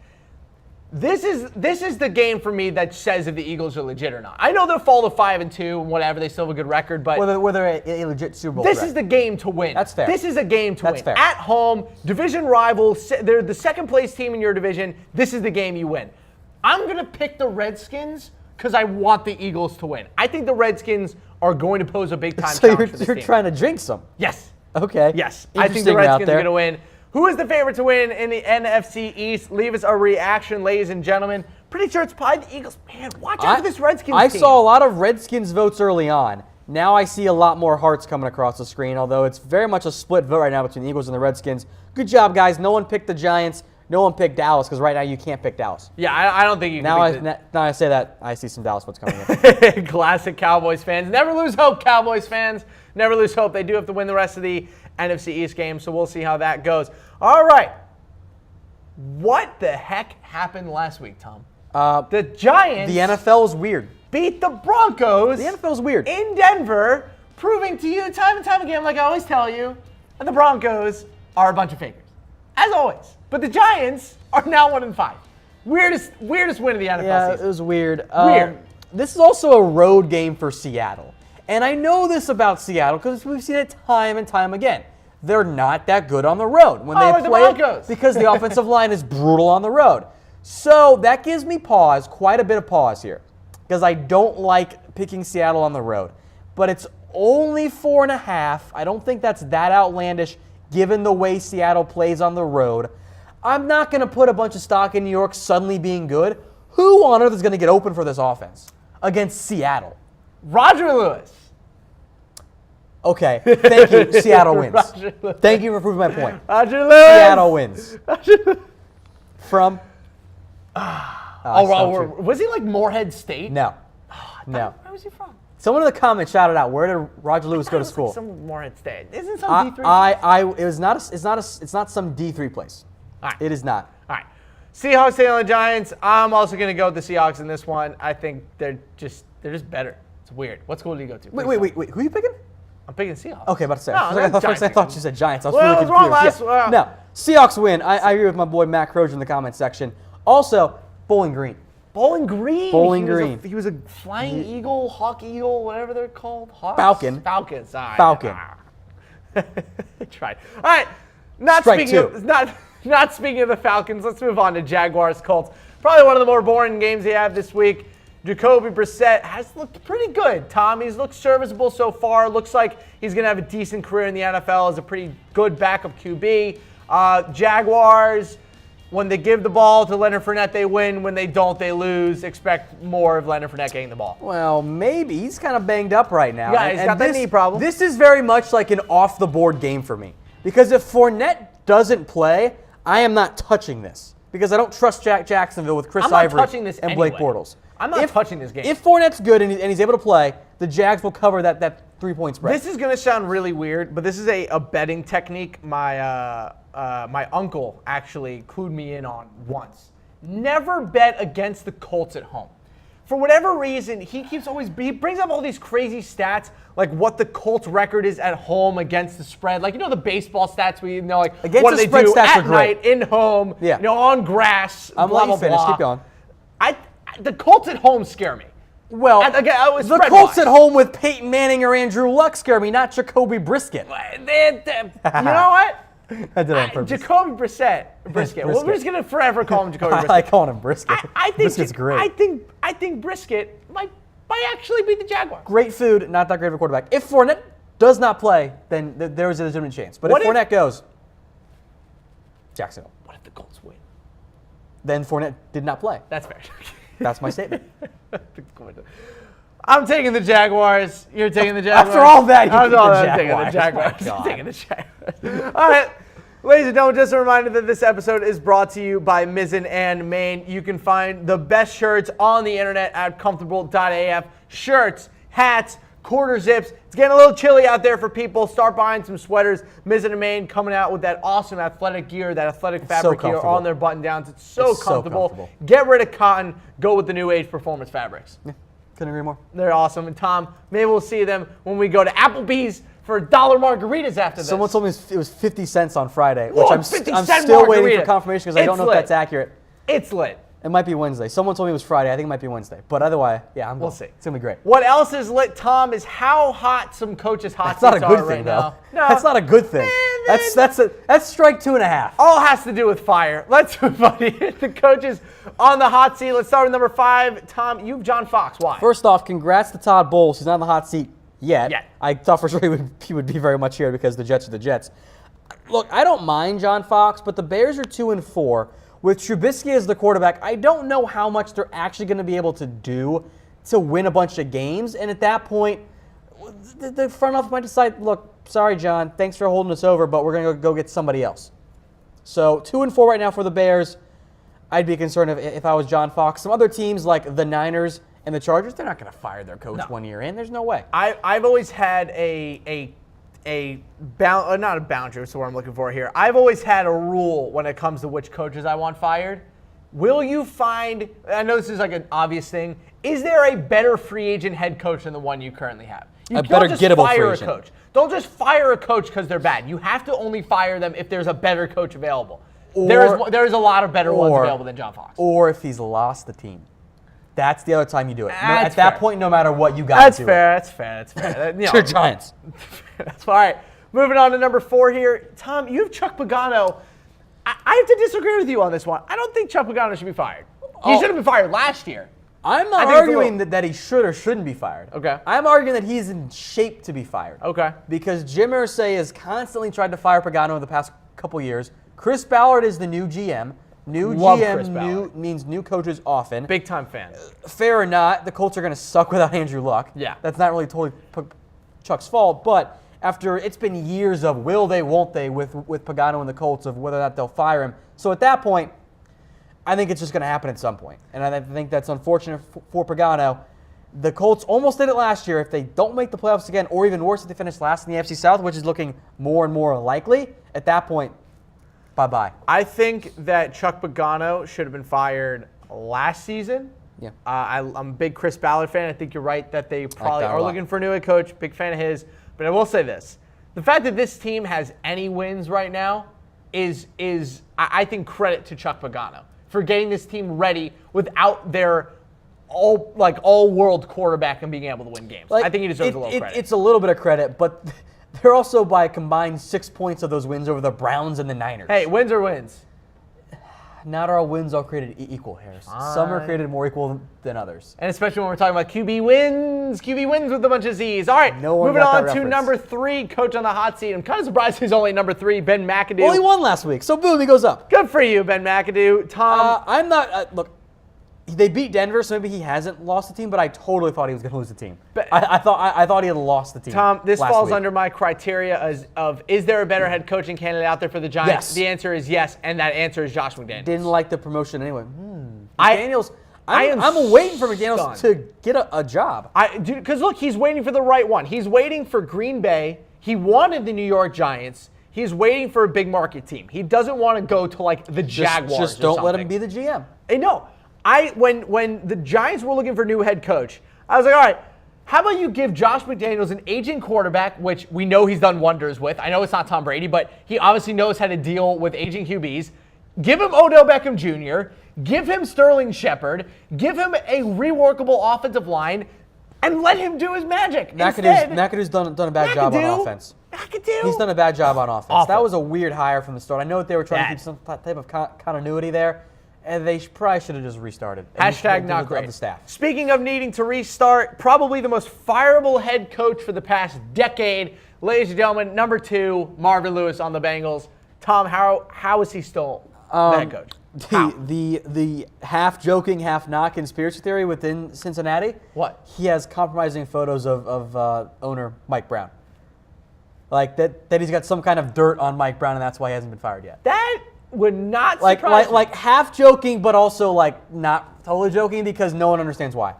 This is the game for me that says if the Eagles are legit or not. I know they'll fall to 5-2 and whatever. They still have a good record, but whether they're a legit Super Bowl. This is the game to win. That's fair. This is a game to win. Fair. At home, division rival. They're the second place team in your division. This is the game you win. I'm gonna pick the Redskins because I want the Eagles to win. I think the Redskins are going to pose a big time challenge for this you're team. trying to jinx them. Yes. Okay. Yes. I think the Interesting Redskins are there. going to win. Who is the favorite to win in the NFC East? Leave us a reaction, ladies and gentlemen. Pretty sure it's probably the Eagles. Man, watch out for this Redskins I team. saw a lot of Redskins votes early on. Now I see a lot more hearts coming across the screen, although it's very much a split vote right now between the Eagles and the Redskins. Good job, guys. No one picked the Giants. No one picked Dallas because right now you can't pick Dallas. Yeah, I don't think you can Now I say that, I see some Dallas votes coming in. Classic Cowboys fans. Never lose hope, Cowboys fans. Never lose hope. They do have to win the rest of the NFC East game, so we'll see how that goes. All right. What the heck happened last week, Tom? The Giants The NFL is weird. beat the Broncos The NFL is weird. in Denver, proving to you time and time again, like I always tell you, that the Broncos are a bunch of fakers. As always. But the Giants are now 1-5. Weirdest win of the NFL Yeah, season. it was weird. Weird. This is also a road game for Seattle. And I know this about Seattle because we've seen it time and time again. They're not that good on the road when they like the play Broncos. because the offensive line is brutal on the road. So that gives me pause, quite a bit of pause here, because I don't like picking Seattle on the road. But it's only 4.5. I don't think that's that outlandish given the way Seattle plays on the road. I'm not going to put a bunch of stock in New York suddenly being good. Who on earth is going to get open for this offense against Seattle? Roger Lewis. Okay, thank you. Seattle wins. Thank you for proving my point. Roger Lewis. Seattle wins. From? Was he like Morehead State? No. No. Where was he from? Someone in the comments shouted out, where did Roger Lewis go to school? Like some Morehead State. Isn't some D3? It's not some D3 place. All right. It is not. All right. Seahawks taking on the Giants. I'm also going to go with the Seahawks in this one. I think they're just better. It's weird. What school do you go to? Wait. Who are you picking? I'm picking Seahawks. Okay, about to say. No, I thought you said Giants. I was really confused. Wrong last. No, Seahawks win. I agree with my boy Matt Crozier in the comment section. Also, Bowling Green. Bowling Green. Bowling Green. He was a flying eagle, hawk eagle, whatever they're called. Hawks? Falcon. Falcons. All right. Falcon. Tried. All right. Not Strike speaking two. of not speaking of the Falcons. Let's move on to Jaguars Colts. Probably one of the more boring games they have this week. Jacoby Brissett has looked pretty good, Tom. He's looked serviceable so far. Looks like he's going to have a decent career in the NFL as a pretty good backup QB. Jaguars, when they give the ball to Leonard Fournette, they win. When they don't, they lose. Expect more of Leonard Fournette getting the ball. Well, maybe. He's kind of banged up right now. Yeah, he's got that knee problem. This is very much like an off-the-board game for me. Because if Fournette doesn't play, I am not touching this. Because I don't trust Jacksonville with Chris Ivory and Blake Bortles. I'm not touching this game. If Fournette's good and he's able to play, the Jags will cover that 3-point spread. This is going to sound really weird, but this is a betting technique my uncle actually clued me in on once. Never bet against the Colts at home. For whatever reason, he brings up all these crazy stats, like what the Colts record is at home against the spread. Like, the baseball stats like against what do the they spread do stats at night, in home, on grass, I'm blah, letting blah, you finish. blah. Keep going. The Colts at home scare me. Well, the Colts at home with Peyton Manning or Andrew Luck scare me, not Jacoby Brisket. You know what? I did it on purpose. Jacoby Brisket. Well, we're just gonna forever call him Jacoby Brisket. I like calling him Brisket. I think Brisket's great. I think Brisket might actually beat the Jaguars. Great food, not that great of a quarterback. If Fournette does not play, then there is a legitimate chance. But if Fournette goes, Jacksonville. What if the Colts win? Then Fournette did not play. That's fair. That's my statement. I'm taking the Jaguars. You're taking the Jaguars. After all that, I'm taking the Jaguars. I'm taking the Jaguars. All right. Ladies and gentlemen, just a reminder that this episode is brought to you by Mizzen and Main. You can find the best shirts on the internet at comfortable.af. Shirts, hats, quarter zips. It's getting a little chilly out there for people. Start buying some sweaters. Mizzen and Main coming out with that awesome athletic gear, that athletic fabric gear on their button downs. It's so comfortable. Get rid of cotton. Go with the new age performance fabrics. Yeah, couldn't agree more. They're awesome. And Tom, maybe we'll see them when we go to Applebee's for $1 margaritas after this. Someone told me it was 50 cents on Friday, Whoa, which I'm still waiting for confirmation because I don't know if that's accurate. It's lit. It might be Wednesday. Someone told me it was Friday. I think it might be Wednesday. But otherwise, yeah, we'll see. It's going to be great. What else is lit, Tom, is how hot some coaches' hot seats are right now. That's not a good thing, though. No. That's not a good thing. That's strike 2.5. All has to do with fire. Let's move on here. The coaches on the hot seat. Let's start with number 5. Tom, you've John Fox. Why? First off, congrats to Todd Bowles. He's not on the hot seat yet. I thought for sure he would be very much here because the Jets are the Jets. Look, I don't mind John Fox, but the Bears are 2-4. With Trubisky as the quarterback, I don't know how much they're actually going to be able to do to win a bunch of games. And at that point, the front office might decide, look, sorry, John, thanks for holding us over, but we're going to go get somebody else. So 2-4 right now for the Bears. I'd be concerned if I was John Fox. Some other teams like the Niners and the Chargers, they're not going to fire their coach 1 year in. There's no way. I've always had not a boundary, that's the word I'm looking for here. I've always had a rule when it comes to which coaches I want fired. Will you find, I know this is like an obvious thing, is there a better free agent head coach than the one you currently have? You a better gettable free agent. Coach. Don't just fire a coach because they're bad. You have to only fire them if there's a better coach available. There is a lot of better ones available than John Fox. Or if he's lost the team. That's the other time you do it. At that point, no matter what, you got to do it. That's fair. It's your Giants. That's all right. Moving on to number 4 here. Tom, you have Chuck Pagano. I have to disagree with you on this one. I don't think Chuck Pagano should be fired. He should have been fired last year. I'm not arguing that he should or shouldn't be fired. Okay. I'm arguing that he's in shape to be fired. Okay. Because Jim Irsay has constantly tried to fire Pagano in the past couple years. Chris Ballard is the new GM. Love Chris Ballard. Means new coaches often. Big time fan. Fair or not, the Colts are going to suck without Andrew Luck. Yeah. That's not really totally Chuck's fault, but after it's been years of will they, won't they with Pagano and the Colts of whether or not they'll fire him. So at that point, I think it's just going to happen at some point. And I think that's unfortunate for Pagano. The Colts almost did it last year. If they don't make the playoffs again, or even worse, if they finish last in the NFC South, which is looking more and more likely, at that point, bye-bye. I think that Chuck Pagano should have been fired last season. Yeah. I'm a big Chris Ballard fan. I think you're right that they probably that a are lot. looking for a new head coach. Big fan of his. But I will say this. The fact that this team has any wins right now is I think, credit to Chuck Pagano for getting this team ready without their all-world quarterback and being able to win games. I think he deserves a little credit. It's a little bit of credit, but they're also by a combined 6 points of those wins over the Browns and the Niners. Hey, wins are wins. Not all wins are created equal, Harris. Some are created more equal than others. And especially when we're talking about QB wins with a bunch of Z's. All right, No one moving got on that to reference. number 3, coach on the hot seat. I'm kind of surprised he's only number 3, Ben McAdoo. Well, he won last week, so boom, he goes up. Good for you, Ben McAdoo. Tom, I'm not. Look, they beat Denver, so maybe he hasn't lost the team, but I totally thought he was going to lose the team. I thought he had lost the team. Tom, this last falls week. under my criteria of is there a better head coaching candidate out there for the Giants? Yes. The answer is yes, and that answer is Josh McDaniels. Didn't like the promotion anyway. I McDaniels. am I'm waiting for McDaniels stunned. to get a job. Because look, he's waiting for the right one. He's waiting for Green Bay. He wanted the New York Giants. He's waiting for a big market team. He doesn't want to go to like the Jaguars. Just or don't let him something. be the GM. I know. When the Giants were looking for a new head coach, I was like, all right, how about you give Josh McDaniels an aging quarterback, which we know he's done wonders with. I know it's not Tom Brady, but he obviously knows how to deal with aging QBs. Give him Odell Beckham Jr., give him Sterling Shepard, give him a reworkable offensive line, and let him do his magic. McAdoo's done a bad job on offense. McAdoo. He's done a bad job on offense. Awful. That was a weird hire from the start. I know that they were trying to Bad. keep some type of continuity there, and they probably should have just restarted. Hashtag not great. Of the staff. Speaking of needing to restart, probably the most fireable head coach for the past decade. Ladies and gentlemen, number 2, Marvin Lewis on the Bengals. Tom, how is he still the head coach? The half joking, half not conspiracy theory within Cincinnati. What? He has compromising photos of owner Mike Brown. Like that he's got some kind of dirt on Mike Brown, and that's why he hasn't been fired yet. That would not surprise me. Like half joking, but also like not totally joking because no one understands why.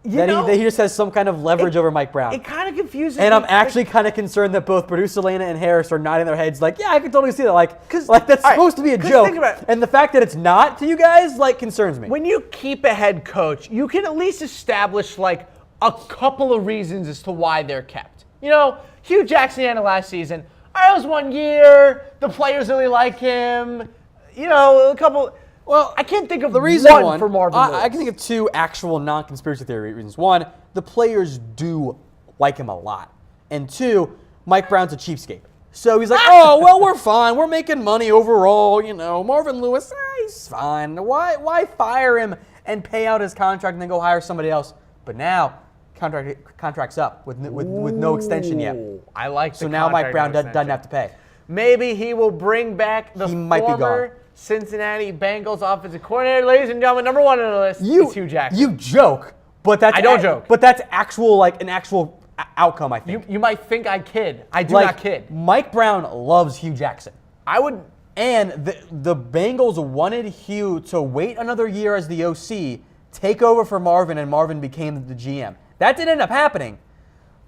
He just has some kind of leverage over Mike Brown. It kind of confuses And me. I'm actually kind of concerned that both producer Lena and Harris are nodding their heads like, yeah, I can totally see that. Like that's all right, supposed to be a 'cause joke. think about it. And the fact that it's not to you guys, like, concerns me. When you keep a head coach, you can at least establish like a couple of reasons as to why they're kept. You know, Hugh Jackson had it last season. It was 1 year. The players really like him. You know, a couple. Well, I can't think of the reason one for Marvin Lewis. I can think of 2 actual non-conspiracy theory reasons. One, the players do like him a lot. And 2, Mike Brown's a cheapskate. So he's like, oh, well, we're fine. We're making money overall. You know, Marvin Lewis, he's fine. Why fire him and pay out his contract and then go hire somebody else? But now, contract's up with no extension yet. I like the So now Mike contract Brown extension. doesn't have to pay. Maybe he will bring back the He might be former gone. Cincinnati Bengals offensive coordinator. Ladies and gentlemen, number 1 on the list is Hugh Jackson. You joke, but that's I don't joke. But that's actual an actual outcome. I think. You might think I kid. I do Like, not kid. Mike Brown loves Hugh Jackson. I would. And the Bengals wanted Hugh to wait another year as the OC, take over for Marvin, and Marvin became the GM. That didn't end up happening.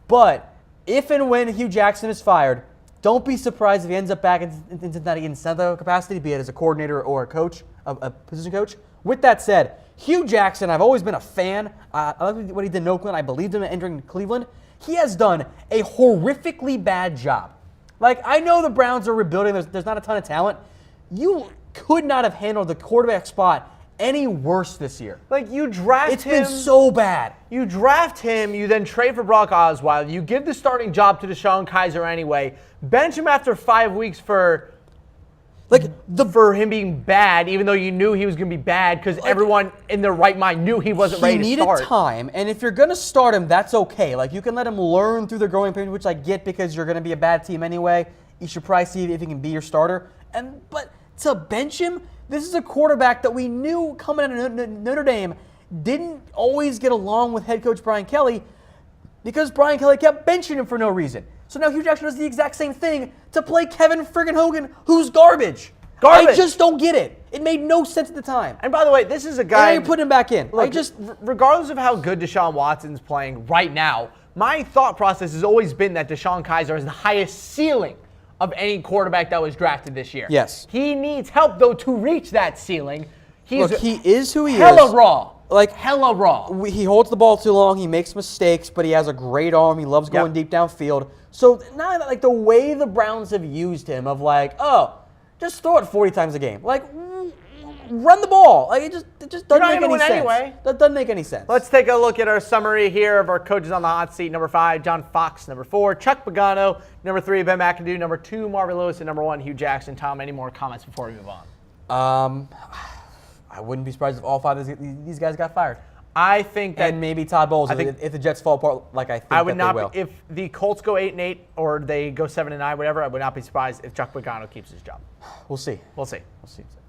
But if and when Hugh Jackson is fired, don't be surprised if he ends up back in Cincinnati in some other capacity, be it as a coordinator or a coach, a position coach. With that said, Hugh Jackson, I've always been a fan. I like what he did in Oakland. I believed him entering Cleveland. He has done a horrifically bad job. Like, I know the Browns are rebuilding. There's not a ton of talent. You could not have handled the quarterback spot any worse this year. Like, you draft It's him. been so bad. You draft him, you then trade for Brock Osweiler. You give the starting job to Deshaun Kaiser anyway. Bench him after 5 weeks for him being bad, even though you knew he was going to be bad because everyone in their right mind knew he wasn't ready to start. He needed time, and if you're going to start him, that's okay. Like, you can let him learn through the growing pains, which I get because you're going to be a bad team anyway. You should probably see if he can be your starter. But to bench him, this is a quarterback that we knew coming out of Notre Dame didn't always get along with head coach Brian Kelly because Brian Kelly kept benching him for no reason. So now Hugh Jackson does the exact same thing to play Kevin friggin' Hogan, who's garbage. Garbage. I just don't get it. It made no sense at the time. And by the way, this is a Now guy. you're putting him back in. Look, regardless of how good Deshaun Watson's playing right now, my thought process has always been that Deshaun Kaiser has the highest ceiling of any quarterback that was drafted this year. Yes. He needs help, though, to reach that ceiling. He is who he is. Hella raw. Like, hella raw. He holds the ball too long. He makes mistakes, but he has a great arm. He loves going deep downfield. So now, like, the way the Browns have used him of like, oh, just throw it 40 times a game. Like, run the ball. Like, it just doesn't make any sense. Anyway. That doesn't make any sense. Let's take a look at our summary here of our coaches on the hot seat. Number 5, John Fox. Number 4, Chuck Pagano. Number 3, Ben McAdoo. Number 2, Marvin Lewis. And number 1, Hugh Jackson. Tom, any more comments before we move on? I wouldn't be surprised if all 5 of these guys got fired. I think that, and maybe Todd Bowles, if the Jets fall apart like I think I would that not they will. if the Colts go 8-8 or they go 7-9, whatever. I would not be surprised if Chuck Pagano keeps his job. We'll see. We'll see.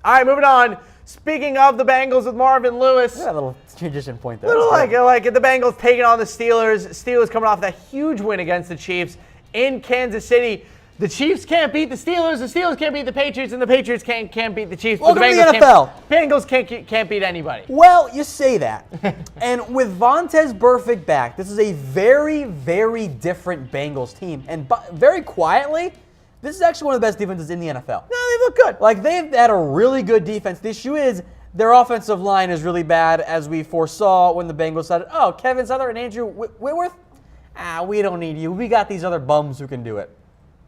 All right, moving on. Speaking of the Bengals with Marvin Lewis, That little transition point there. little like the Bengals taking on the Steelers. Steelers coming off that huge win against the Chiefs in Kansas City. The Chiefs can't beat the Steelers can't beat the Patriots, and the Patriots can't beat the Chiefs. Welcome but the to the NFL. Bengals can't beat anybody. Well, you say that. And with Vontaze Burfict back, this is a very, very different Bengals team. And very quietly, this is actually one of the best defenses in the NFL. No, they look good. Like, they've had a really good defense. The issue is their offensive line is really bad, as we foresaw when the Bengals said, oh, Kevin Suther and Andrew Whitworth? We don't need you. We got these other bums who can do it.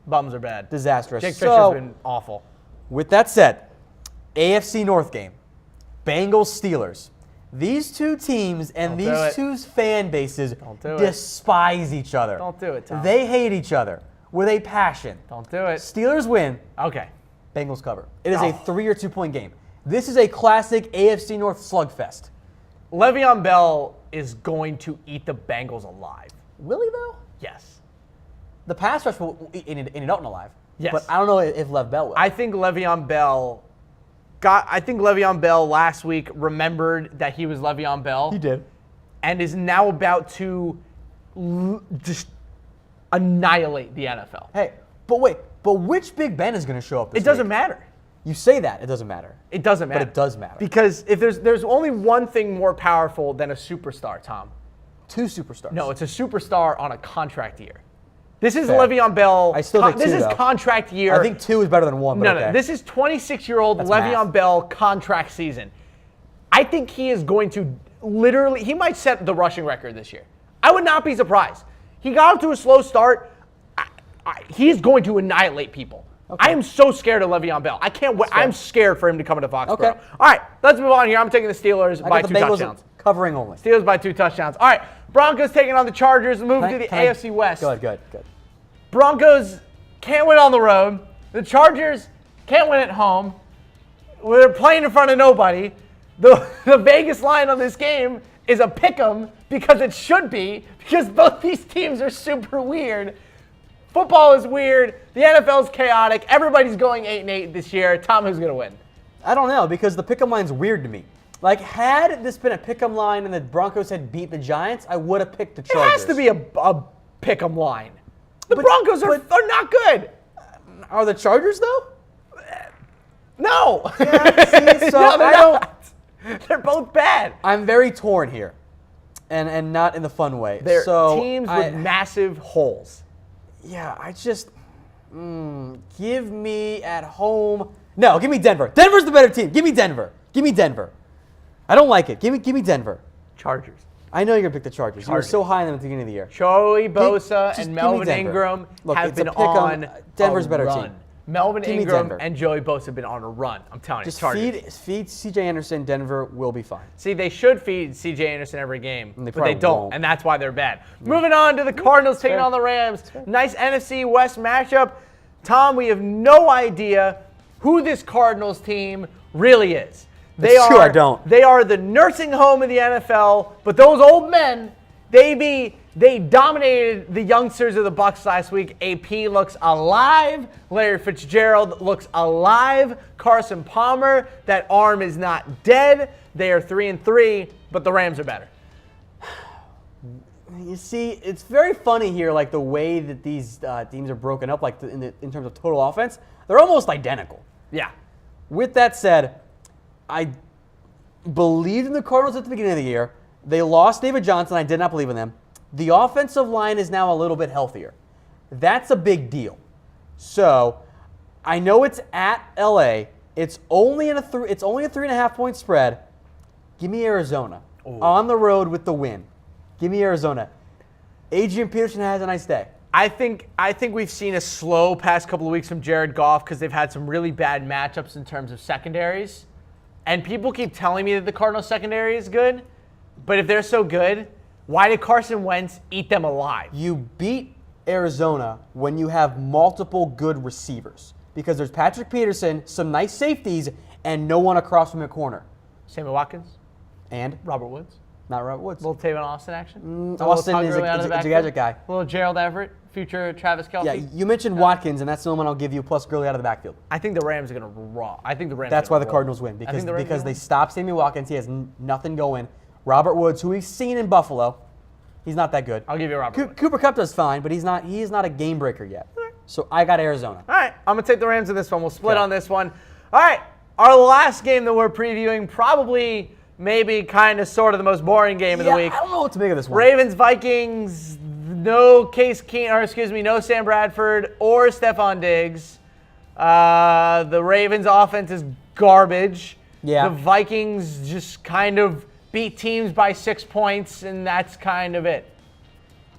Bums are bad. Disastrous. Jake Fisher's been awful. With that said, AFC North game, Bengals-Steelers. These two teams and these two fan bases despise each other. Don't do it, Tom. They hate each other with a passion. Don't do it. Steelers win. Okay. Bengals cover. It is a 3 or 2 point game. This is a classic AFC North slugfest. Le'Veon Bell is going to eat the Bengals alive. Will he, though? Yes. The pass rush will eat Andy Dalton alive. Yes. But I don't know if Lev Bell will. I think Le'Veon Bell last week remembered that he was Le'Veon Bell. He did. And is now about to just annihilate the NFL. Hey, but wait. But which Big Ben is going to show up this It doesn't week? matter. You say that. It doesn't matter. It doesn't matter. But it does matter. Because if there's only one thing more powerful than a superstar, Tom. 2 superstars. No, it's a superstar on a contract year. This is Fair. Le'Veon Bell. I still think 2, This is though. contract year. I think 2 is better than 1. But No, okay. no. This is 26-year-old That's Le'Veon math. Bell contract season. I think he is going to literally, he might set the rushing record this year. I would not be surprised. He got off to a slow start. He's going to annihilate people. Okay. I am so scared of Le'Veon Bell. I can't wait. I'm scared for him to come into Foxborough. Okay. All right, let's move on here. I'm taking the Steelers by 2 touchdowns. Covering only. Steelers by 2 touchdowns. All right, Broncos taking on the Chargers. Move to the AFC West. Good. Broncos can't win on the road. The Chargers can't win at home. They're playing in front of nobody. The Vegas line on this game is a pick'em because it should be, because both these teams are super weird. Football is weird. The NFL is chaotic. Everybody's going 8-8 this year. Tom, who's going to win? I don't know, because the pick'em line's weird to me. Like, had this been a pick'em line and the Broncos had beat the Giants, I would have picked the Chargers. It has to be a pick'em line. The Broncos are not good. Are the Chargers, though? No. Yeah, see, so no, they're I don't. not. They're both bad. I'm very torn here, and not in the fun way. They're so teams with massive holes. Yeah, I just give me at home. No, give me Denver. Denver's the better team. Give me Denver. I don't like it. Give me Denver. Chargers. I know you're going to pick the Chargers. You were so high on them at the beginning of the year. Joey Bosa Just and give me Melvin Denver. Ingram Look, have it's a been pick 'em. on Denver's a better run. team. Melvin Give me Ingram Denver. and Joey Bosa have been on a run. I'm telling you, Just Chargers. feed C.J. Anderson. Denver will be fine. See, they should feed C.J. Anderson every game, And they but they probably don't, won't. and that's why they're bad. Moving on to the Cardinals taking on the Rams. Nice NFC West matchup. Tom, we have no idea who this Cardinals team really is. That's true, I don't. They are the nursing home of the NFL, but those old men, they dominated the youngsters of the Bucs last week. AP looks alive. Larry Fitzgerald looks alive. Carson Palmer, that arm is not dead. They are 3-3, but the Rams are better. You see, it's very funny here, like the way that these teams are broken up, like in terms of total offense. They're almost identical. Yeah. With that said, I believed in the Cardinals at the beginning of the year. They lost David Johnson. I did not believe in them. The offensive line is now a little bit healthier. That's a big deal. So I know it's at LA. It's only a 3.5 point spread. Give me Arizona. Ooh. On the road with the win. Give me Arizona. Adrian Peterson has a nice day. I think we've seen a slow past couple of weeks from Jared Goff because they've had some really bad matchups in terms of secondaries. And people keep telling me that the Cardinals secondary is good. But if they're so good, why did Carson Wentz eat them alive? You beat Arizona when you have multiple good receivers. Because there's Patrick Peterson, some nice safeties, and no one across from the corner. Sammy Watkins. And? Robert Woods. Not Robert Woods. A little Tavon Austin action. Austin is a gadget guy. A little Gerald Everett, future Travis Kelce. Yeah, you mentioned Watkins, and that's the only one I'll give you, plus Gurley out of the backfield. I think the Rams are going to raw. That's why the Cardinals win, because they stop Sammy Watkins. He has nothing going. Robert Woods, who we've seen in Buffalo, he's not that good. I'll give you Robert Woods. Cooper Kupp does fine, but he is not a game breaker yet. So I got Arizona. All right, I'm going to take the Rams in this one. We'll split on this one. All right, our last game that we're previewing, probably maybe kind of sort of the most boring game of the week. I don't know what to make of this one. Ravens, Vikings, no Sam Bradford or Stephon Diggs. The Ravens offense is garbage. Yeah. The Vikings just kind of beat teams by 6 points, and that's kind of it.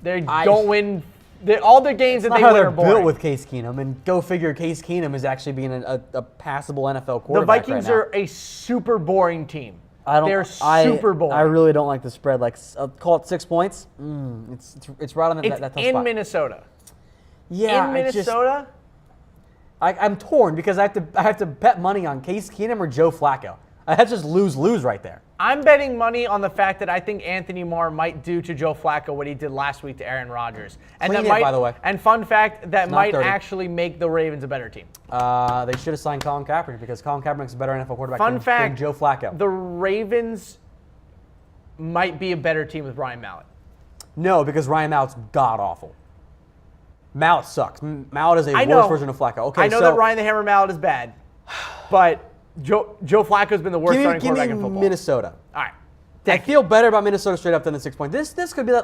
They don't win. All their games that they win are boring. Built with Case Keenum, and go figure Case Keenum is actually being a passable NFL quarterback. The Vikings right now. are a super boring team. They're super boring. I really don't like the spread. Like, call it 6 points. It's right on that tough spot. In Minnesota. Yeah, in Minnesota. I'm torn because I have to bet money on Case Keenum or Joe Flacco. I have to just lose right there. I'm betting money on the fact that I think Anthony Marr might do to Joe Flacco what he did last week to Aaron Rodgers. And Clean it, by the way. And fun fact, that might dirty. actually make the Ravens a better team. They should have signed Colin Kaepernick because Colin Kaepernick's a better NFL quarterback than Joe Flacco. The Ravens might be a better team with Ryan Mallett. No, because Ryan Mallett's god-awful. Mallett sucks. Mallett is a worse version of Flacco. Okay, I know that Ryan the Hammer Mallett is bad, but Joe Flacco's been the worst starting quarterback in football. Give me Minnesota. All right. I feel better about Minnesota straight up than the 6 point. This could be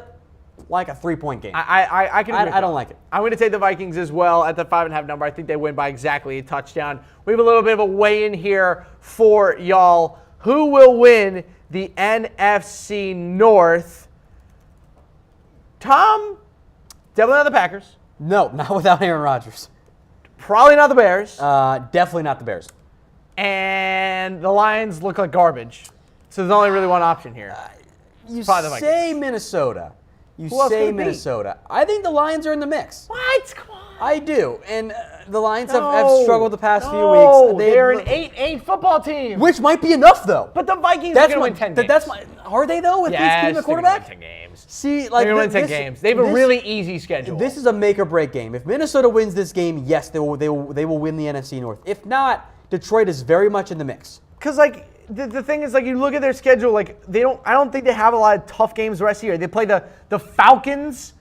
like a 3 point game. I don't like it. I'm going to take the Vikings as well at the 5.5 number. I think they win by exactly a touchdown. We have a little bit of a weigh-in here for y'all. Who will win the NFC North? Tom, definitely not the Packers. No, not without Aaron Rodgers. Probably not the Bears. Definitely not the Bears. And the Lions look like garbage. So there's only really one option here. You say Minnesota. You say Minnesota. I think the Lions are in the mix. What? Come on. I do. And the Lions have struggled the past few weeks. They're an 8-8 football team. Which might be enough, though. But the Vikings are going to win 10 games. Are they, though, with Case Keenum the quarterback? They're going to win 10 games. See, like, they're going to win 10 games. They have a really easy schedule. This is a make-or-break game. If Minnesota wins this game, yes, they will win the NFC North. If not, Detroit is very much in the mix. Because, like, the thing is, like, you look at their schedule, like, I don't think they have a lot of tough games the rest of the year. They play the Falcons,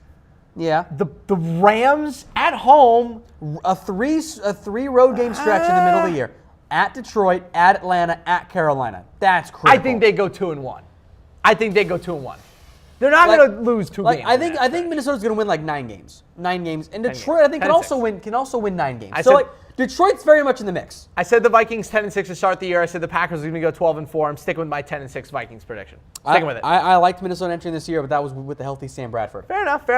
the Rams at home. A three road game stretch in the middle of the year. At Detroit, at Atlanta, at Carolina. That's critical. I think they go 2-1. They're not going to lose two games. I think Minnesota's going to win like 9 games. 9 games. And Detroit, I think, can also win 9 games. Detroit's very much in the mix. I said the Vikings 10-6 to start the year. I said the Packers are going to go 12-4. I'm sticking with my 10-6 Vikings prediction. Sticking with it. I liked Minnesota entering this year, but that was with the healthy Sam Bradford. Fair enough.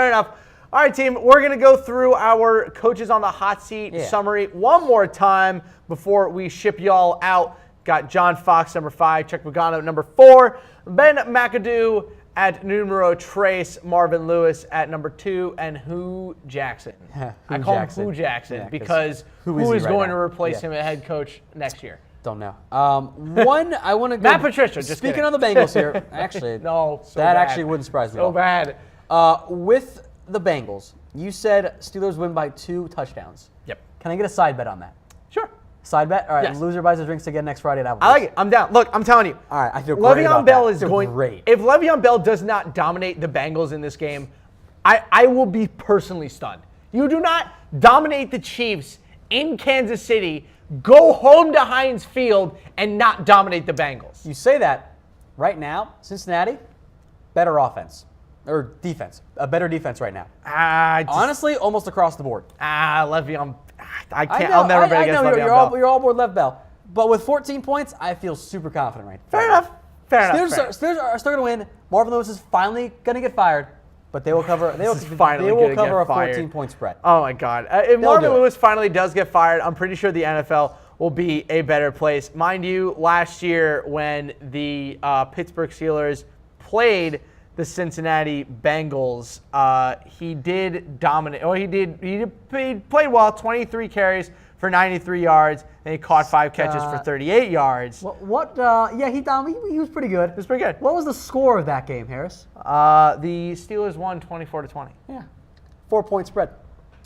All right, team, we're going to go through our coaches on the hot seat summary one more time before we ship y'all out. Got John Fox, number 5, Chuck Pagano, number 4, Ben McAdoo at numero tres, Marvin Lewis at number 2, and Who Jackson. I call him Who Jackson because who is going to replace him as head coach next year? Don't know. I want to go. Matt Patricia. Speaking of the Bengals here, actually, actually wouldn't surprise me. So bad. With the Bengals, you said Steelers win by 2 touchdowns. Yep. Can I get a side bet on that? Sure. Side bet? All right. Yes. Loser buys his drinks again next Friday at Applebee's. I like it. I'm down. Look, I'm telling you. All right. I feel great about Le'Veon Bell that. is going. Great. If Le'Veon Bell does not dominate the Bengals in this game, I will be personally stunned. You do not dominate the Chiefs in Kansas City go home to Heinz Field and not dominate the Bengals. You say that. Right now, Cincinnati, better offense. Or defense. A better defense right now. Honestly, almost across the board. Le'Veon. I can't. I'll never bet against Le'Veon Bell. You're all aboard Lev Bell. But with 14 points, I feel super confident right now. Fair enough. Steelers are still going to win. Marvin Lewis is finally going to get fired, but they will cover. They will cover a 14-point spread. Oh my God! If Marvin Lewis finally does get fired, I'm pretty sure the NFL will be a better place. Mind you, last year when the Pittsburgh Steelers played the Cincinnati Bengals, he did dominate. Oh, he played well. 23 carries for 93 yards, and he caught 5 catches for 38 yards. Yeah, he was pretty good. He was pretty good. What was the score of that game, Harris? The Steelers won 24-20. Yeah, 4-point spread.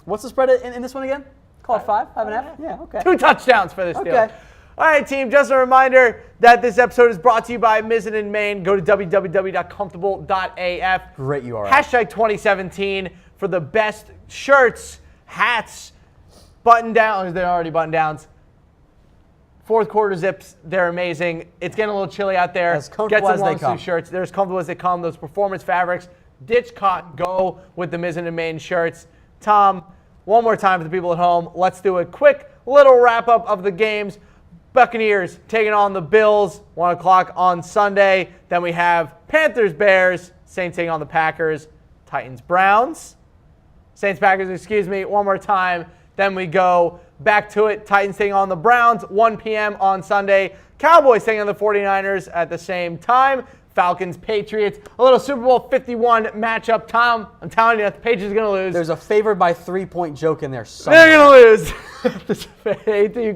What's the spread in this one again? Call it 5.5. Yeah, okay. 2 touchdowns for the Steelers. Okay. All right, team, just a reminder that this episode is brought to you by Mizzen and Main. Go to www.comfortable.af. Great URL. Hashtag 2017 for the best shirts, hats, button-downs. They're already button-downs. Fourth quarter zips. They're amazing. It's getting a little chilly out there. As comfortable as they come. Get some long sleeve shirts. They're as comfortable as they come. Those performance fabrics. Ditch cotton. Go with the Mizzen and Main shirts. Tom, one more time for the people at home. Let's do a quick little wrap-up of the games. Buccaneers taking on the Bills, 1 o'clock on Sunday. Then we have Panthers-Bears, Saints taking on the Packers, Titans-Browns. Saints-Packers, excuse me, one more time. Then we go back to it. Titans taking on the Browns, 1 p.m. on Sunday. Cowboys taking on the 49ers at the same time. Falcons, Patriots, a little Super Bowl 51 matchup. Tom, I'm telling you, the Patriots are going to lose. There's a favored by 3-point joke in there somewhere. They're going to lose.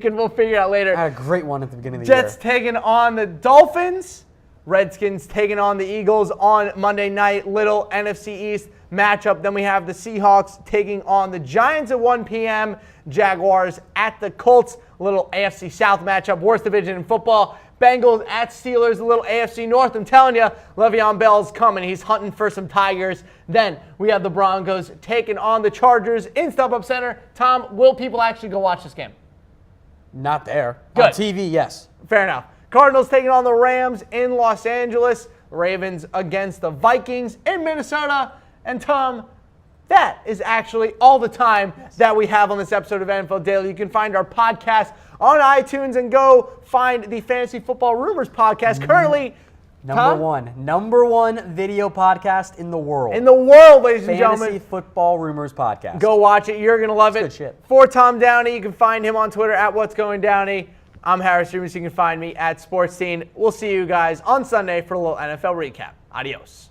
We'll figure it out later. I had a great one at the beginning of the year. Jets taking on the Dolphins. Redskins taking on the Eagles on Monday night. Little NFC East matchup. Then we have the Seahawks taking on the Giants at 1 p.m. Jaguars at the Colts. A little AFC South matchup. Worst division in football. Bengals at Steelers, a little AFC North. I'm telling you, Le'Veon Bell's coming. He's hunting for some Tigers. Then we have the Broncos taking on the Chargers in StubHub Center. Tom, will people actually go watch this game? Not there. Good. On TV, yes. Fair enough. Cardinals taking on the Rams in Los Angeles. Ravens against the Vikings in Minnesota. And Tom, that is actually all the time that we have on this episode of NFL Daily. You can find our podcast on iTunes and go find the Fantasy Football Rumors podcast. Currently, Number one video podcast in the world. In the world, ladies and gentlemen. Fantasy Football Rumors podcast. Go watch it. You're going to love it. Good shit. For Tom Downey, you can find him on Twitter at What's Going Downey. I'm Harris Rubenstein. You can find me at Sports Scene. We'll see you guys on Sunday for a little NFL recap. Adios.